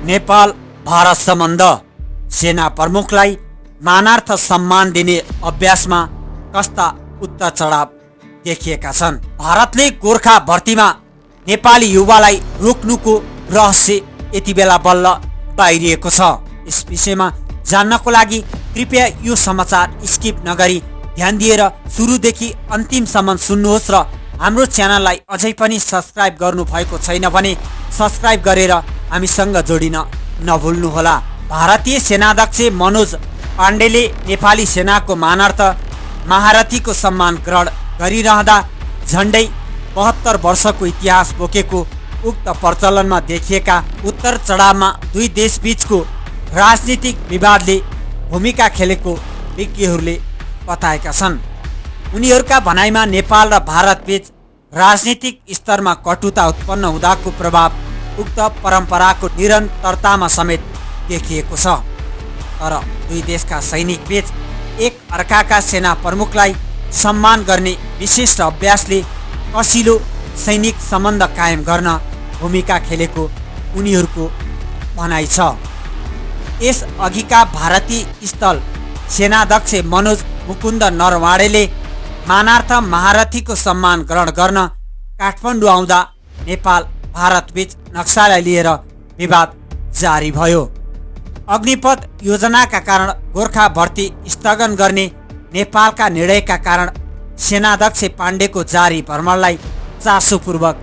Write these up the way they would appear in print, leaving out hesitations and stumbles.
नेपाल भारत सम्बन्ध सेना प्रमुखलाई मानार्थ सम्मान दिने अभ्यासमा कस्ता उतार चढाव देखिएका छन्। भारतले गोर्खा भर्तीमा नेपाली युवालाई रोक्नुको रहस्य यति बेला बल्ल बाहिरिएको छ। यस विषयमा जान्नको लागि कृपया यो समाचार स्किप नगरी ध्यान दिएर सुरुदेखि अन्तिमसम्म सुन्नुहोस् र हाम्रो च्यानललाई अझै पनि सब्स्क्राइब गर्नु भएको छैन भने सब्स्क्राइब गरेर हामीसँग जोडिन नभुल्नुहोला। भारतीय सेनाध्यक्ष मनोज पाण्डेले नेपाली सेनाको मानार्थ महारथीको सम्मान ग्रहण गरिरहँदा झण्डै 72 वर्षको इतिहास बोकेको उक्त प्रचलनमा देखिएका उत्तर चढावमा दुई देशबीचको राजनीतिक विवादले भूमिका खेलेको विज्ञहरूले बताएका छन्। उनीहरूका भनाइमा नेपाल र भारतबीच राजनीतिक स्तरमा कटुता उत्पन्न हुँदाको प्रभाव उक्त परम्पराको निरन्तरतामा समेत देखिएको छ। तर दुई देशका सैनिक बीच एक अर्काका सेना प्रमुखलाई सम्मान गर्ने विशिष्ट अभ्यासले कसिलो सैनिक सम्बन्ध कायम गर्न भूमिका खेलेको उनीहरूको भनाइ छ। यस अघिका भारतीय स्थल सेनाध्यक्ष मनोज मुकुन्द नरवाणेले मानार्थ महारथीको सम्मान ग्रहण गर्न काठमाडौँ आउँदा नेपाल भारतबीच नक्सालाई लिएर विवाद जारी भयो। अग्निपथ योजनाका कारण गोर्खा भर्ती स्थगन गर्ने नेपालका निर्णयका कारण सेनाध्यक्ष पाण्डेको जारी भ्रमणलाई चासोपूर्वक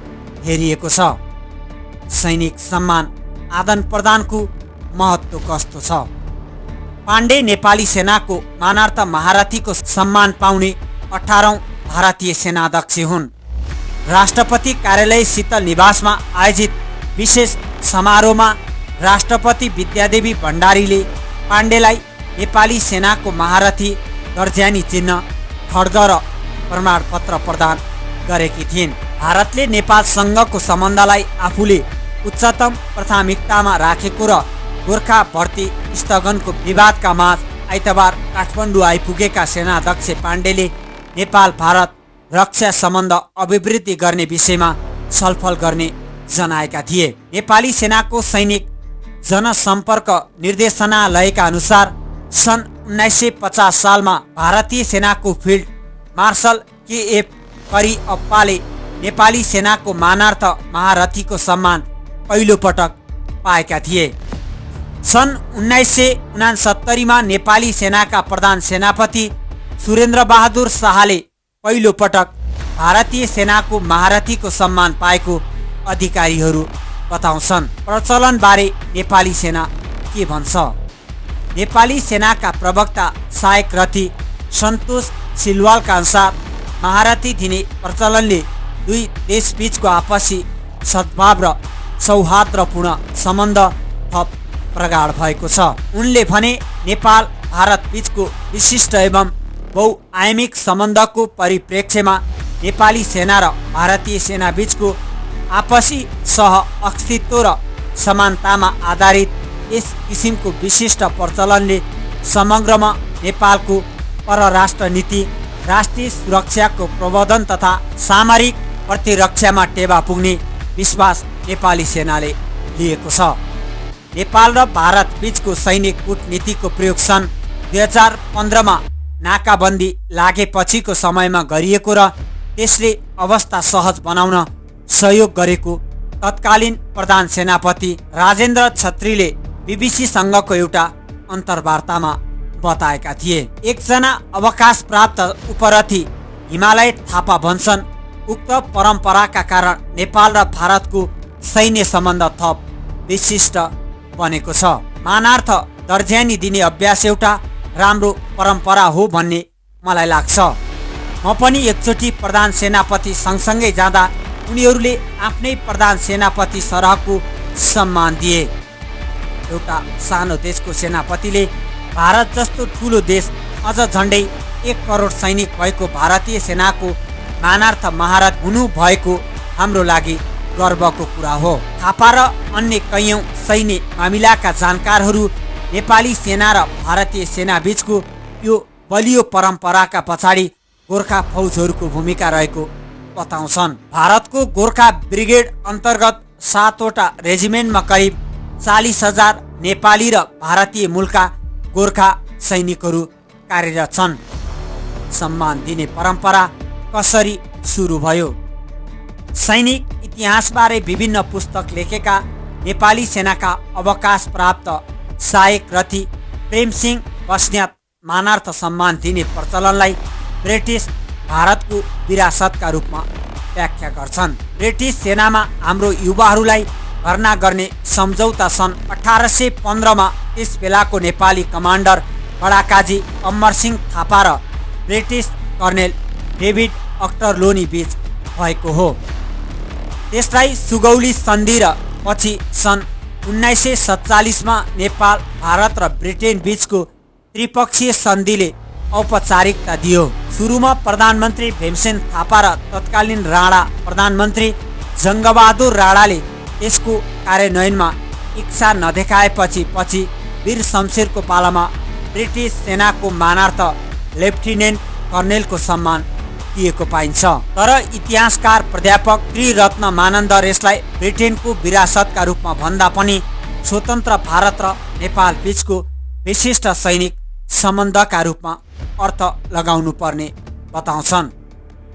हेरिएको छ। सैनिक सम्मान आदान प्रदानको महत्त्व कस्तो छ? पाण्डे नेपाली सेनाको मानार्थ महारथीको सम्मान पाउने 18औं भारतीय सेनाध्यक्ष हुन्। राष्ट्रपति कार्यालय शीतल निवासमा आयोजित विशेष समारोहमा राष्ट्रपति विद्यादेवी भण्डारीले पाण्डेलाई नेपाली सेनाको महारथी दर्जानी चिन्ह खड्ग र प्रमाणपत्र प्रदान गरेकी थिइन्। भारतले नेपालसँगको सम्बन्धलाई आफूले उच्चतम प्राथमिकतामा राखेको र गोर्खा भर्ती स्थगनको विवादका माझ आइतबार काठमाडौँ आइपुगेका सेनाध्यक्ष पाण्डेले नेपाल भारत रक्षा सम्बन्ध अभिवृद्धि गर्ने विषयमा छलफल गर्ने जनाएका थिए। नेपाली सेनाको सैनिक जनसम्पर्क निर्देशनालयका अनुसार सन् 1950 सालमा भारतीय सेनाको फिल्ड मार्शल के.एफ. करिअप्पाले नेपाली सेनाको मानार्थ महारथीको सम्मान पहिलो पटक पाएका थिए। सन् 1969 मा नेपाली सेनाका प्रधान सेनापति सुरेन्द्र बहादुर शाहले पहिलो पटक भारतीय सेनाको महारथीको सम्मान पाएको अधिकारीहरू बताउँछन्। प्रचलनबारे नेपाली सेना के भन्छ? नेपाली सेनाका प्रवक्ता सहायक रथी सन्तोष सिलवालका अनुसार महारथी दिने प्रचलनले दुई देशबीचको आपसी सद्भाव र सौहार्दपूर्ण सम्बन्ध थप प्रगाढ भएको छ। उनले भने नेपाल भारत बीचको विशिष्ट एवं बहुआयामिक सम्बन्धको परिप्रेक्ष्यमा नेपाली सेना र भारतीय सेना बीचको आपसी सह अस्तित्व र समानतामा आधारित यस किसिमको विशिष्ट प्रचलनले समग्रमा नेपालको परराष्ट्र नीति, राष्ट्रिय सुरक्षाको प्रबन्धन तथा सामरिक प्रतिरक्षामा टेवा पुग्ने विश्वास नेपाली सेनाले लिएको छ। नेपाल र भारत बीचको सैनिक कूटनीतिको प्रयोग सन् 2015 मा नाकाबन्दी लागेपछिको समयमा गरिएको र त्यसले अवस्था सहज बनाउन सहयोग गरेको तत्कालीन प्रधान सेनापति राजेन्द्र छत्रीले बीबीसीसँगको एउटा अन्तर्वार्तामा बताएका थिए। एकजना अवकाश प्राप्त उपरथी हिमालय थापा भन्छन्, उक्त परम्पराका कारण नेपाल र भारतको सैन्य सम्बन्ध थप विशिष्ट बनेको छ। मानार्थ दर्जानी दिने अभ्यास एउटा राम्रो परम्परा हो भन्ने मलाई लाग्छ। म पनि एकचोटि प्रधान सेनापति सँगसँगै जाँदा उनीहरूले आफ्नै प्रधान सेनापति सरहको सम्मान दिए। एउटा सानो देशको सेनापतिले भारत जस्तो ठुलो देश अझ झन्डै 1 करोड सैनिक भएको भारतीय सेनाको मानार्थ महारथ हुनु भएको हाम्रो लागि गर्वको कुरा हो। थापा र अन्य कैयौं सैन्य मामिलाका जानकारहरू नेपाली सेना र भारतीय सेना बीचको यो बलियो परम्पराका पछाडि गोर्खा फौजहरूको भूमिका रहेको बताउँछन्। भारतको गोर्खा ब्रिगेड अन्तर्गत 7 वटा रेजिमेन्टमा करिब 40,000 नेपाली र भारतीय मूलका गोर्खा सैनिकहरू कार्यरत छन्। सम्मान दिने परम्परा कसरी सुरु भयो? सैनिक इतिहासबारे विभिन्न पुस्तक लेखेका नेपाली सेनाका अवकाश प्राप्त सहायक रथी प्रेमसिंह बस्नेत मानार्थ सम्मान दिने प्रचलनलाई ब्रिटिस भारतको विरासतका रूपमा व्याख्या गर्छन्। ब्रिटिस सेनामा हाम्रो युवाहरूलाई भर्ना गर्ने सम्झौता सन् 1815 त्यस बेलाको नेपाली कमान्डर बडाकाजी अमरसिंह थापा र ब्रिटिस कर्नेल डेभिड अक्टरलोनी बीच भएको हो। त्यसलाई सुगौली सन्धि र पछि सन् 1947 नेपाल, भारत र ब्रिटेन बीचको त्रिपक्षीय सन्धिले औपचारिकता दियो। सुरुमा प्रधानमन्त्री भीमसेन थापा र तत्कालीन राणा प्रधानमन्त्री जङ्गबहादुर राणाले यसको कार्यान्वयनमा इच्छा नदेखाएपछि वीर शमशेरको पालामा ब्रिटिस सेनाको मानार्थ लेफ्टिनेन्ट कर्नेलको सम्मान दिएको पाइन्छ। तर इतिहासकार प्राध्यापक त्रिरत्न मानन्दर यसलाई ब्रिटेनको विरासतका रूपमा भन्दा पनि स्वतन्त्र भारत र नेपाल बीचको विशिष्ट सैनिक सम्बन्धका रूपमा अर्थ लगाउनु पर्ने बताउँछन्।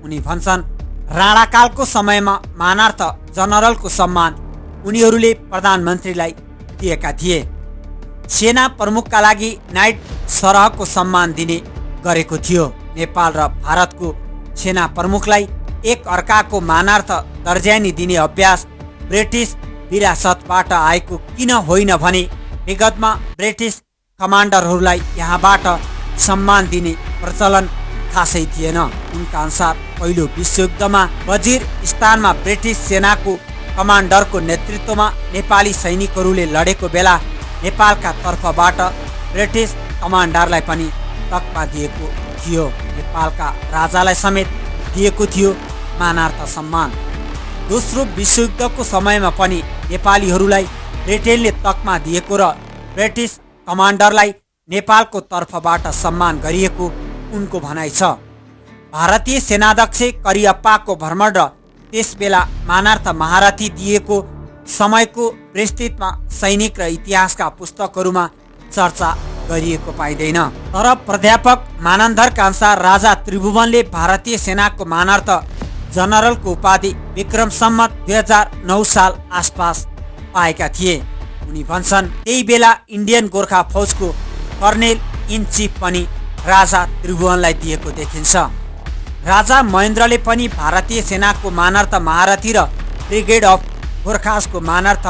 उनी भन्छन्, राणाकालको समयमा मानार्थ जनरलको सम्मान उनीहरूले प्रधानमन्त्रीलाई दिएका थिए। सेना प्रमुखका लागि नाइट सरहको सम्मान दिने गरेको थियो। नेपाल र भारतको सेना प्रमुखलाई एक अर्काको मानार्थ दर्जानी दिने अभ्यास ब्रिटिस विरासतबाट आएको किन होइन भने विगतमा ब्रिटिस कमान्डरहरूलाई यहाँबाट सम्मान दिने प्रचलन खासै थिएन। उनका अनुसार पहिलो विश्वयुद्धमा वजिरस्तानमा ब्रिटिस सेनाको कमान्डरको नेतृत्वमा नेपाली सैनिकहरूले लडेको बेला नेपालका तर्फबाट ब्रिटिस कमान्डरलाई पनि तकमा दिएको थियो। नेपालका राजालाई समेत दिएको थियो मानार्थ सम्मान। दोस्रो विश्वयुद्धको समयमा पनि नेपालीहरूलाई ब्रिटेनले तकमा दिएको र ब्रिटिस कमान्डरलाई नेपालको तर्फबाट सम्मान गरिएको उनको भनाइ छ। भारतीय सेनाध्यक्ष करियप्पाको भ्रमण र त्यसबेला मानार्थ महारथी दिएको समयको विस्तृतमा सैनिक र इतिहासका पुस्तकहरूमा चर्चा गरिएको पाइँदैन। तर प्राध्यापक मानन्दरका अनुसार राजा त्रिभुवनले भारतीय सेनाको मानार्थ जनरलको उपाधि विक्रम सम्वत 2009 साल आसपास पाएका थिए। उनी भन्छन्, त्यही बेला इन्डियन गोर्खा फौजको कर्नेल इन चिफ पनि राजा त्रिभुवनलाई दिएको देखिन्छ। राजा महेन्द्रले पनि भारतीय सेनाको मानार्थ महारथी र ब्रिगेड अफ गोर्खासको मानार्थ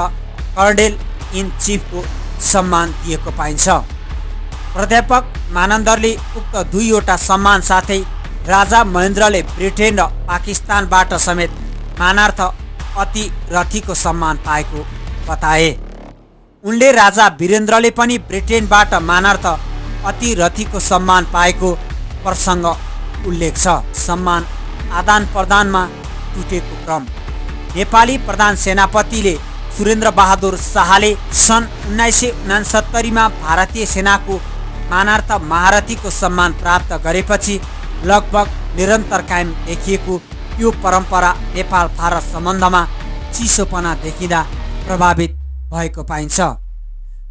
कर्नेल इन चिफको सम्मान दिएको पाइन्छ। प्राध्यापक मानन्दरले उक्त दुईवटा सम्मान साथै राजा महेन्द्रले ब्रिटेन र पाकिस्तानबाट समेत मानार्थ अतिरथीको सम्मान पाएको बताए। उनले राजा वीरेन्द्रले पनि ब्रिटेनबाट मानार्थ अतिरथीको सम्मान पाएको प्रसङ्ग उल्लेख छ। सम्मान आदान प्रदानमा टुटेको क्रम। नेपाली प्रधान सेनापतिले सुरेन्द्र बहादुर शाहले सन् 1969 भारतीय सेनाको मानार्थ महारथीको सम्मान प्राप्त गरेपछि लगभग निरन्तर कायम देखिएको यो परम्परा नेपाल भारत सम्बन्धमा चिसोपना देखिँदा प्रभावित भएको पाइन्छ।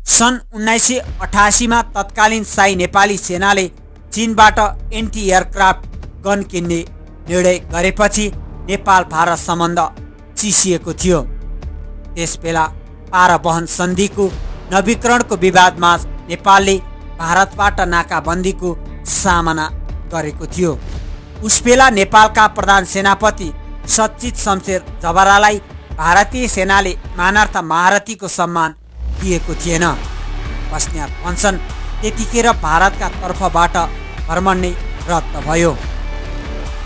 सन् 1988 तत्कालीन शाही नेपाली सेनाले चीनबाट एन्टी एयरक्राफ्ट गन किन्ने निर्णय गरेपछि नेपाल भारत सम्बन्ध चिसिएको थियो। त्यसबेला पारवहन सन्धिको नवीकरणको विवादमा नेपालले भारतबाट नाकाबन्दीको सामना गरेको थियो। उसबेला नेपालका प्रधान सेनापति सच्चित शमशेर जबरालाई भारतीय सेनाले मानार्थ महारथीको सम्मान दिएको थिएन। बस्नेत भन्छन्, त्यतिखेर भारतका तर्फबाट भ्रमण नै रद्द भयो।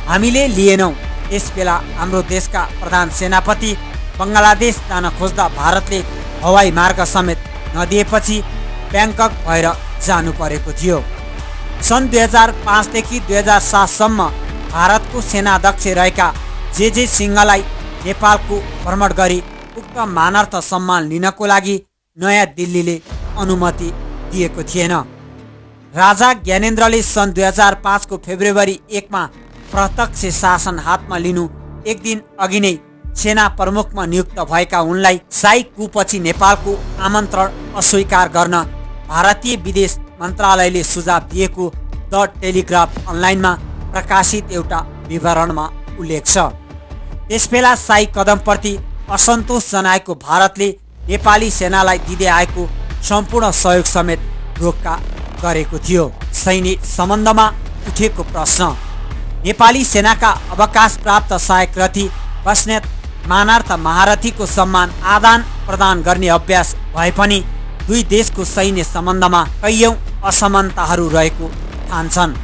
हामीले लिएनौँ। त्यसबेला हाम्रो देशका प्रधान सेनापति बङ्गलादेश जान खोज्दा भारतले हवाई मार्ग समेत नदिएपछि ब्याङ्कक भएर जानु परेको थियो। सन् 2005 देखि 2007 सम्म भारतको सेनाध्यक्ष रहेका जे सिंहलाई नेपालको भ्रमण गरी उक्त मानार्थ सम्मान लिनको लागि नयाँ दिल्लीले अनुमति दिएको थिएन। राजा ज्ञानेन्द्रले सन् 2005 को फेब्रुअरी 1 मा प्रत्यक्ष शासन हातमा लिनु एक दिन अघि नै सेना प्रमुखमा नियुक्त भएका उनलाई शाही कुपछि नेपालको आमन्त्रण अस्वीकार गर्न भारतीय विदेश मन्त्रालयले सुझाव दिएको द टेलिग्राफ अनलाइनमा प्रकाशित एउटा विवरणमा उल्लेख छ। त्यसबेला शाही कदमप्रति असन्तोष जनाएको भारतले नेपाली सेनालाई दिँदै आएको सम्पूर्ण सहयोग समेत रोक्का गरेको थियो। सैनिक सम्बन्धमा उठेको प्रश्न। नेपाली सेनाका अवकाश प्राप्त सहायक रथी बस्नेत मानार्थ महारथीको सम्मान आदान प्रदान गर्ने अभ्यास भए पनि दुई देशको सैन्य सम्बन्धमा कैयौं असमानताहरू रहेको ठान्छन्।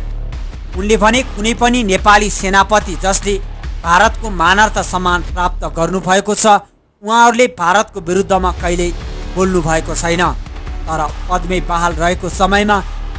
उनले भने कुनै पनि नेपाली सेनापति जसले भारतको मानार्थ सम्मान प्राप्त गर्नुभएको छ उहाँहरूले भारतको विरुद्धमा कहिल्यै बोल्नु भएको छैन। तर पदमै बहाल रहेको समयमा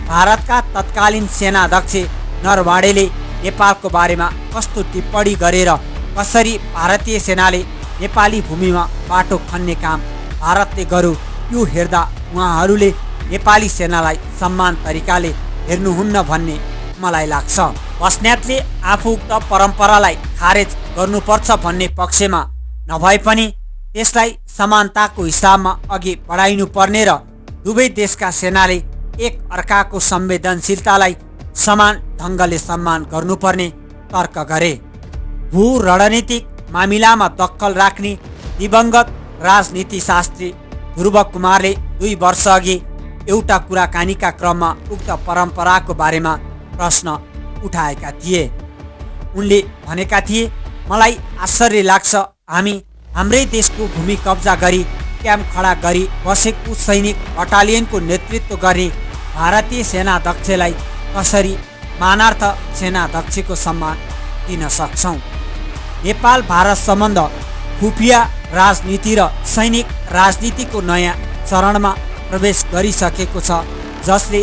भारतका तत्कालीन सेनाध्यक्ष नरवाणेले नेपालको बारेमा कस्तो टिप्पणी गरेर कसरी भारतीय सेनाले नेपाली भूमिमा बाटो खन्ने काम भारतले गर्यो यो हेर्दा उहाँहरूले नेपाली सेनालाई सम्मान तरिकाले हेर्नुहुन्न भन्ने मलाई लाग्छ। बस्नेतले आफू उक्त परम्परालाई खारेज गर्नुपर्छ भन्ने पक्षमा नभए पनि त्यसलाई समानताको हिसाबमा अघि बढाइनु पर्ने र दुवै देशका सेनाले एक अर्काको संवेदनशीलतालाई समान ढङ्गले सम्मान गर्नुपर्ने तर्क गरे। भू रणनीतिक मामिलामा दक्कल राख्ने दिवंगत राजनीतिशास्त्री ध्रुव कुमारले 2 वर्ष अघि एउटा कुराकानीका क्रममा उक्त परम्पराको बारेमा प्रश्न उठाएका थिए। उनले भनेका थिए, मलाई आश्चर्य लाग्छ हामी हाम्रै देशको भूमि कब्जा गरी क्याम्प खडा गरी बसेको सैनिक बटालियनको नेतृत्व गर्ने भारतीय सेनाध्यक्षलाई कसरी मानार्थ सेनाध्यक्षको सम्मान दिन सक्छौँ। नेपाल भारत सम्बन्ध खुफिया राजनीति र सैनिक राजनीतिको नयाँ चरणमा प्रवेश गरिसकेको छ जसले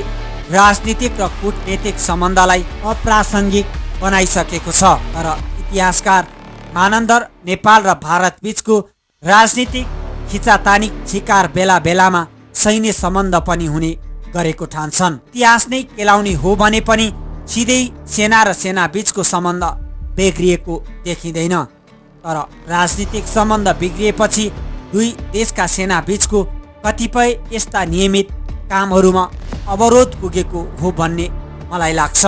राजनीतिक र कूटनीतिक सम्बन्धलाई अप्रासङ्गिक बनाइसकेको छ। तर इतिहासकार मानन्दर नेपाल र भारत बीचको राजनीतिक खिचातानी शिकार बेला बेलामा सैन्य सम्बन्ध पनि हुने गरेको ठान्छन्। इतिहास नै केलाउने हो भने पनि सिधै सेना र सेना बीचको सम्बन्ध बिग्रिएको देखिँदैन। तर राजनीतिक सम्बन्ध बिग्रिएपछि दुई देशका सेना बीचको कतिपय यस्ता नियमित कामहरूमा अवरोध पुगेको हो भन्ने मलाई लाग्छ।